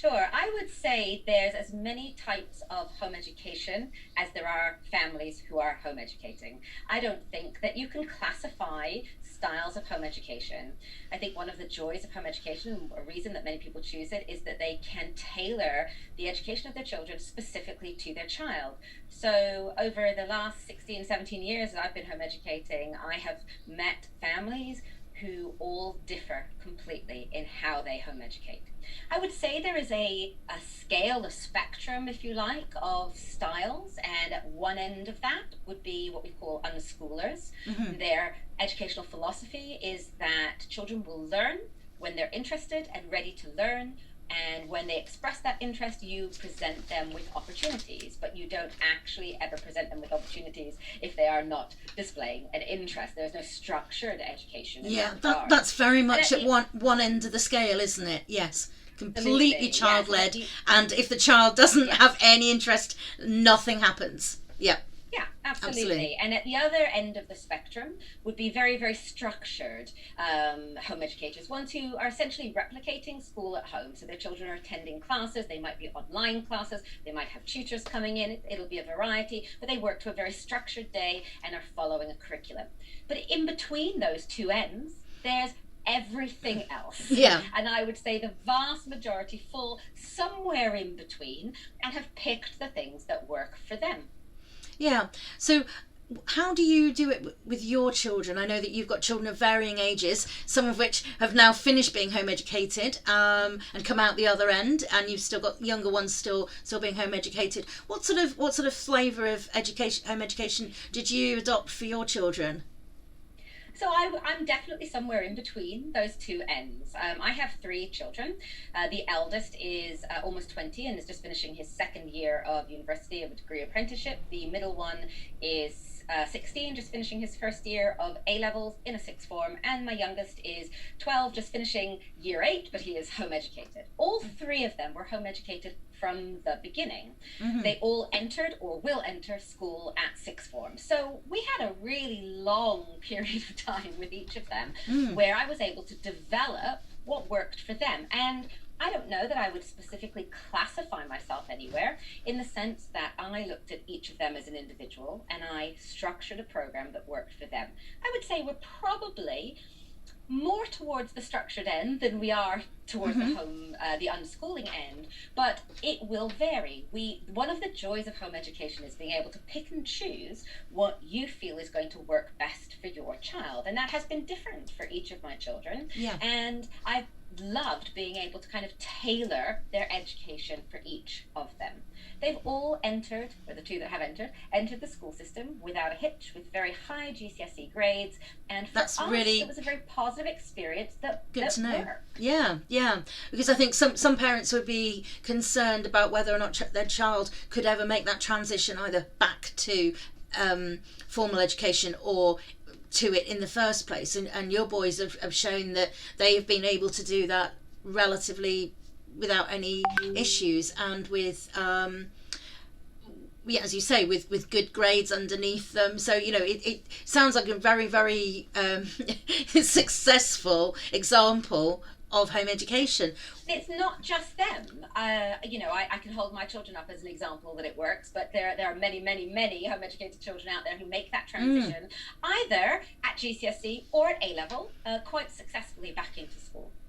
Sure. I would say there's as many types of home education as there are families who are home educating. I don't think that you can classify styles of home education. I think one of the joys of home education, a reason that many people choose it, is that they can tailor the education of their children specifically to their child. So over the last 16, 17 years that I've been home educating, I have met families who all differ completely in how they home educate. I would say there is a scale, a spectrum, if you like, of styles, and at one end of that would be what we call unschoolers. Hmm. Their educational philosophy is that children will learn when they're interested and ready to learn, and when they express that interest, you present them with opportunities, but you don't actually ever present them with opportunities if they are not displaying an interest. There's no structured education in Yeah, that regard. that's very much And at one end of the scale, isn't it? Yes, completely absolutely, child led, yes. and if the child doesn't have Yes. any interest, nothing happens. Yeah, Yeah, absolutely. absolutely. And at the other end of the spectrum would be very, very structured home educators, ones who are essentially replicating school at home. So their children are attending classes, they might be online classes, they might have tutors coming in, it'll be a variety, but they work to a very structured day and are following a curriculum. But in between those two ends, there's everything else. Yeah. And I would say the vast majority fall somewhere in between and have picked the things that work for them. Yeah. So, how do you do it with your children? I know that you've got children of varying ages, some of which have now finished being home educated and come out the other end, and you've still got younger ones still being home educated. What sort of flavour of home education did you adopt for your children? So I'm definitely somewhere in between those two ends. I have three children. The eldest is almost 20 and is just finishing his second year of university of a degree apprenticeship. The middle one is 16, just finishing his first year of A levels in a sixth form, and my youngest is 12, just finishing year 8, but he is home educated. All three of them were home educated from the beginning. Hmm. They all entered or will enter school at sixth form. So we had a really long period of time with each of them Mm. where I was able to develop what worked for them. And I don't know that I would specifically classify myself anywhere, in the sense that I looked at each of them as an individual and I structured a program that worked for them. I would say we're probably more towards the structured end than we are towards Hmm. the unschooling end, but it will vary. One of the joys of home education is being able to pick and choose what you feel is going to work best for your child, and that has been different for each of my children. Yeah. And I've loved being able to kind of tailor their education for each of them. They've all entered, or the two that have entered the school system without a hitch, with very high GCSE grades, and for That's us, really it was a very positive experience good that to know. worked. Yeah, because I think some parents would be concerned about whether or not their child could ever make that transition either back to formal education or to it in the first place. And your boys have shown that they have been able to do that relatively without any issues, and with yeah, as you say, with good grades underneath them. So it sounds like a very, very successful example of home education. It's not just them. I can hold my children up as an example that it works, but there are many, many, many home educated children out there who make that transition either at GCSE or at A level quite successfully back into school.